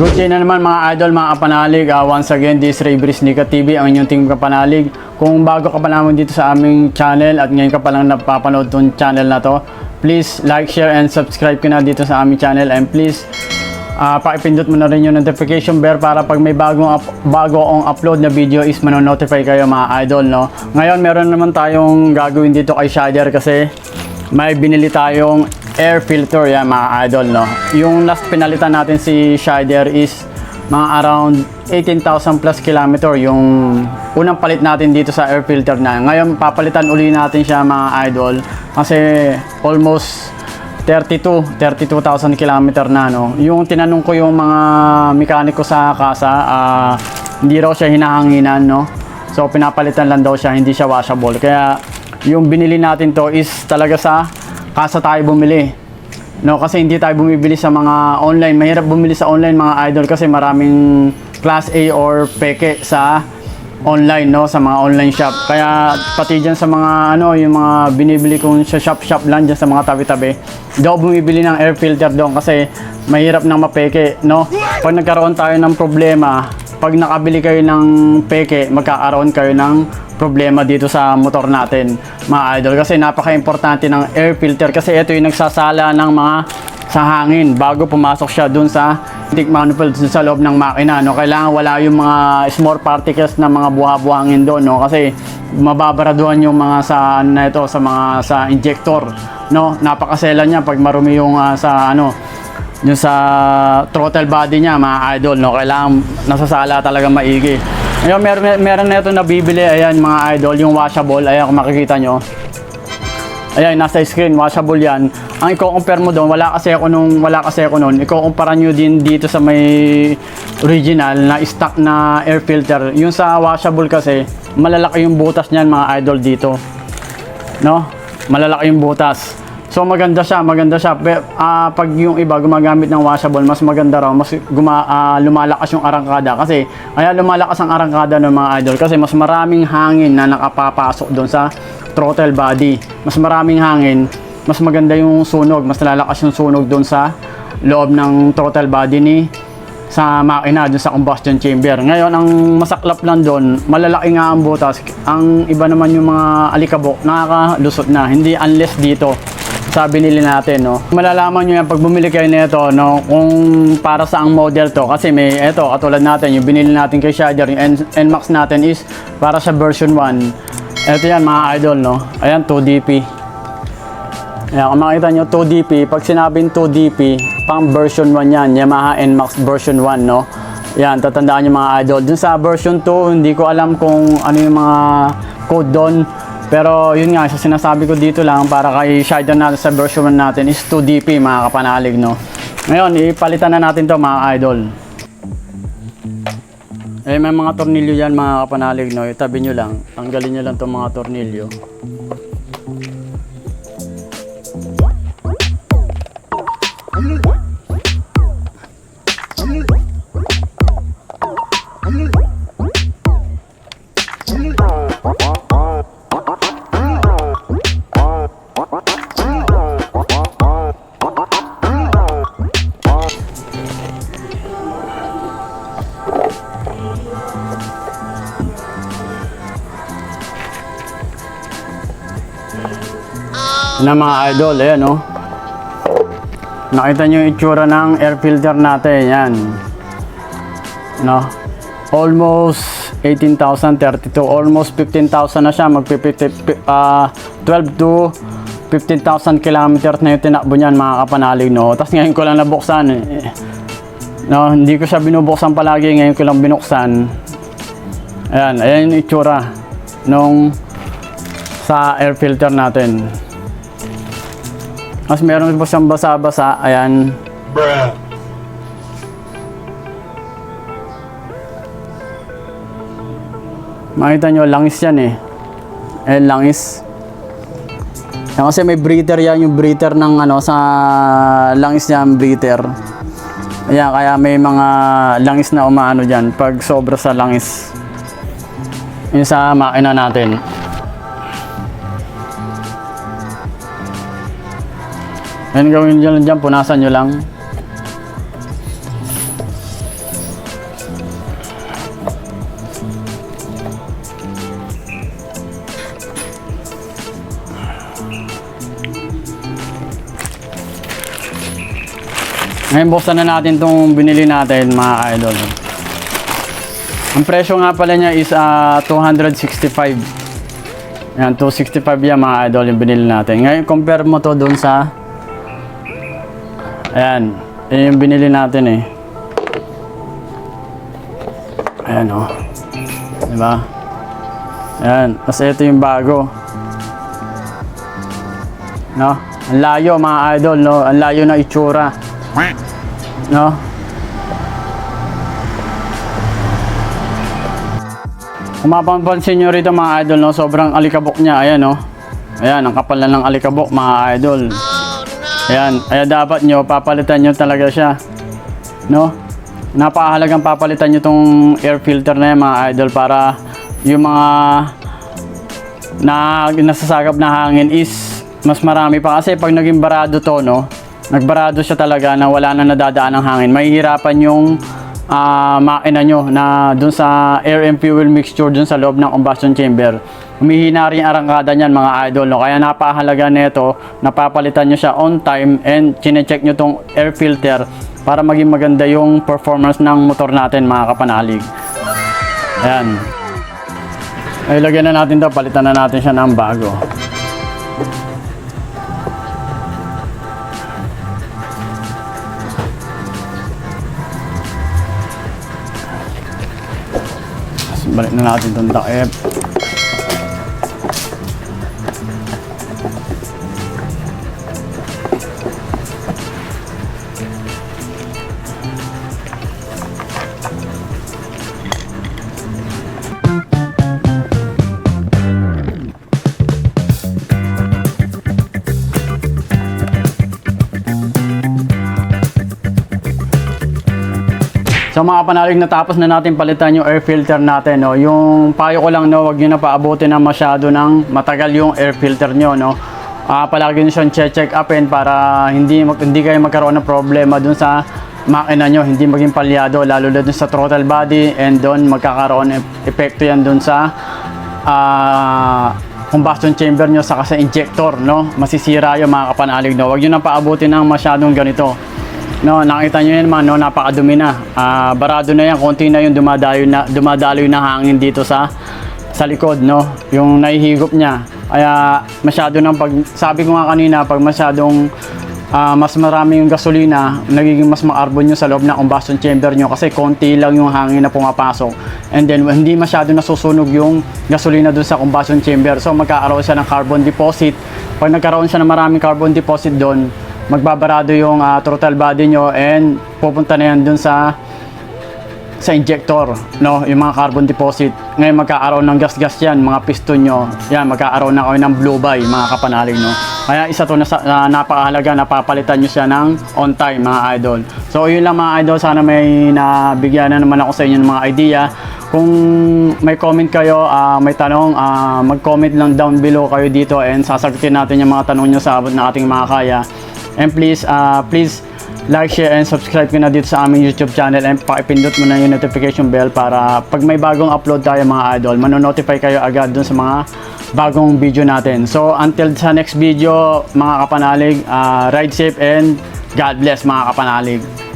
Good day na naman mga idol, mga kapanalig. Once again, this is Ray Breeze Nika TV, ang inyong team kapanalig. Kung bago ka pa naman dito sa aming channel at ngayon ka pa lang napapanood tong channel na to, please like, share, and subscribe ka na dito sa aming channel. And please, pakipindot mo na rin yung notification bell para pag may bago akong upload na video is manonotify kayo mga idol, no? Ngayon, meron naman tayong gagawin dito kay Shider kasi may binili tayong air filter yan mga idol, no? Yung last pinalitan natin si Shider is mga around 18,000 plus kilometer yung unang palit natin dito sa air filter na. Ngayon papalitan uli natin siya mga idol kasi almost 32,000 kilometer na, no? Yung tinanong ko yung mga mekaniko sa kasa, hindi raw siya hinahanginan, no? So pinapalitan lang daw siya, hindi siya washable. Kaya yung binili natin to is talaga sa kasa tayo bumili, no? Kasi hindi tayo bumibili sa mga online. Mahirap bumili sa online mga idol kasi maraming class A or peke sa online, no? Sa mga online shop. Kaya pati dyan sa mga yung mga binibili kong sa shop lang dyan sa mga tabi-tabi, daw bumibili ng air filter doon kasi mahirap nang mapeke, no? Pag nagkaroon tayo ng problema, pag nakabili kayo ng peke, magkakaroon kayo ng problema dito sa motor natin mga idol, kasi napaka-importante ng air filter kasi ito yung nagsasala ng mga sa hangin bago pumasok siya dun sa intake manifold dun sa loob ng makina, no? Kailangan wala yung mga small particles na mga buha-buhangin doon, no? Kasi mababaraduhan yung mga sa sa injector, no? Napakasela niya pag marumi yung yung sa throttle body niya mga idol, no? Kailangan nasasala talaga maigi. Ngayon meron na ito nabibili, ayan mga idol, yung washable. Ayan kung makikita nyo, ayan nasa screen, washable yan. Ang i-compare mo doon, wala kasi ako noon, i-compare nyo din dito sa may original na stock na air filter. Yung sa washable kasi malalaki yung butas niyan mga idol dito, no? Malalaki yung butas. So maganda siya. Pag yung iba gumagamit ng washable, mas maganda raw, mas lumalakas yung arangkada. Kasi kaya lumalakas ang arangkada ng mga idol kasi mas maraming hangin na nakapapasok doon sa throttle body. Mas maraming hangin, mas maganda yung sunog, mas lalakas yung sunog doon sa loob ng throttle body sa makina, doon sa combustion chamber. Ngayon, ang masaklap lang doon, malalaki nga ang butas. Ang iba naman yung mga alikabok, nakakalusot na. Hindi unless dito sa binili natin, no? Malalaman nyo yan pag bumili kayo nito, no? Kung para sa ang model to. Kasi may, eto, katulad natin, yung binili natin kay Shider, yung NMAX natin is para sa version 1. Eto yan mga idol, no? Ayan, 2DP. Ayan, kung makita nyo, 2DP. Pag sinabing 2DP, pang version 1 yan. Yamaha NMAX version 1, no? Yan, tatandaan nyo mga idol. Dun sa version 2, hindi ko alam kung ano yung mga code doon. Pero yun nga, sa sinasabi ko dito lang para kay Shider natin sa version 1 natin is 2DP mga kapanalig, no? Ngayon, ipalitan na natin to mga idol. Eh, may mga tornilyo yan mga kapanalig, no? Itabi nyo lang. Tanggalin nyo lang itong mga tornilyo. Na mga idol, ayan, no? Nakita nyo yung itsura ng air filter natin, yan, no? Almost 18,032, almost 15,000 na siya, 12 to 15,000 kilometers na yung tinakbo niyan mga kapanalig, no? Tapos ngayon ko lang nabuksan, no? Hindi ko siya binubuksan palagi, ngayon ko lang binuksan. Ayan yung itsura nung sa air filter natin. Mas meron po siyang basa-basa, ayan. Bruh. Makita nyo, langis yan eh. Ayan, langis. Yan, kasi may breather yan, yung breather ng sa langis niya, ang breather. Ayan, kaya may mga langis na umaano dyan pag sobra sa langis. Yun sa makina natin. Ayan, gawin nyo lang dyan, punasan nyo lang. Ngayon buksan na natin itong binili natin mga idol. Ang presyo nga pala niya is 265. Ayan, 265 yan mga idol yung binili natin. Ngayon compare mo to dun sa, ayan, yung binili natin eh. Ayan o. Diba? Ayan, tapos ito yung bago. No? Ang layo mga idol, no? Ang layo na itsura. No? Kung mapapansin nyo rito mga idol, no? Sobrang alikabok niya. Ayan, no? Ayan, ang kapal na ng alikabok mga idol. Ayan, kaya dapat nyo, papalitan nyo talaga siya. No? Napakahalagang papalitan nyo tong air filter na yan mga idol para yung mga nasasagap na hangin is mas marami pa. Kasi pag naging barado to, no? Nagbarado siya talaga na wala na nadadaan ng hangin. Mahihirapan yung makina nyo na dun sa air and fuel mixture dun sa loob ng combustion chamber. Humihina rin ang arangkada niyan mga idol, no? Kaya napakahalaga nito, napapalitan nyo siya on time and chinecheck nyo tong air filter para maging maganda yung performance ng motor natin mga kapanalig. Ayan. Ay, lagyan na natin to, palitan na natin siya ng bago. Balik na natin itong takip. So mga kapanalig, natapos na natin palitan yung air filter natin, no. Yung payo ko lang, no, wag niyo na paabutin na masyado ng matagal yung air filter niyo, no. Palagi niyo siyang check upin para hindi kayo magkaroon ng problema dun sa makina niyo, hindi maging palyado, lalo na dun sa throttle body, and doon magkakaroon epekto yan dun sa combustion chamber niyo saka sa injector, no. Masisira yung mga kapanalig, no. Wag niyo na paabutin ng masyadong ganito. No, nakita nyo yan man, no, napakadumi na. Barado na yan, konti na yung dumadaloy na hangin dito sa likod, no. Yung nahihigop niya. Kaya masyado nang sabi ko nga kanina, pag masyadong mas marami yung gasolina, nagiging mas makarbon nyo sa loob ng combustion chamber nyo kasi konti lang yung hangin na pumapasok. And then hindi masyado nasusunog yung gasolina dun sa combustion chamber. So magkakaroon siya ng carbon deposit. Pag nagkaroon siya ng maraming carbon deposit doon, magbabarado yung throttle body nyo and pupunta na yan dun sa injector, no, yung mga carbon deposit. Ngayon magkakaroon ng gas-gas yan, mga piston nyo, yan, magkakaroon na kayo ng blow by mga kapanalig, no. Kaya isa to na napakahalaga, napapalitan nyo siya ng on time mga idol. So yun lang mga idol, sana may nabigyan na naman ako sa inyo ng mga idea. Kung may comment kayo, may tanong, mag-comment lang down below kayo dito and sasagutin natin yung mga tanong nyo sa abot ng ating mga kaya. And please like, share, and subscribe ko na dito sa aming YouTube channel and pakipindot mo na yung notification bell para pag may bagong upload tayo mga idol, manonotify kayo agad dun sa mga bagong video natin. So until sa next video mga kapanalig, ride safe and God bless mga kapanalig.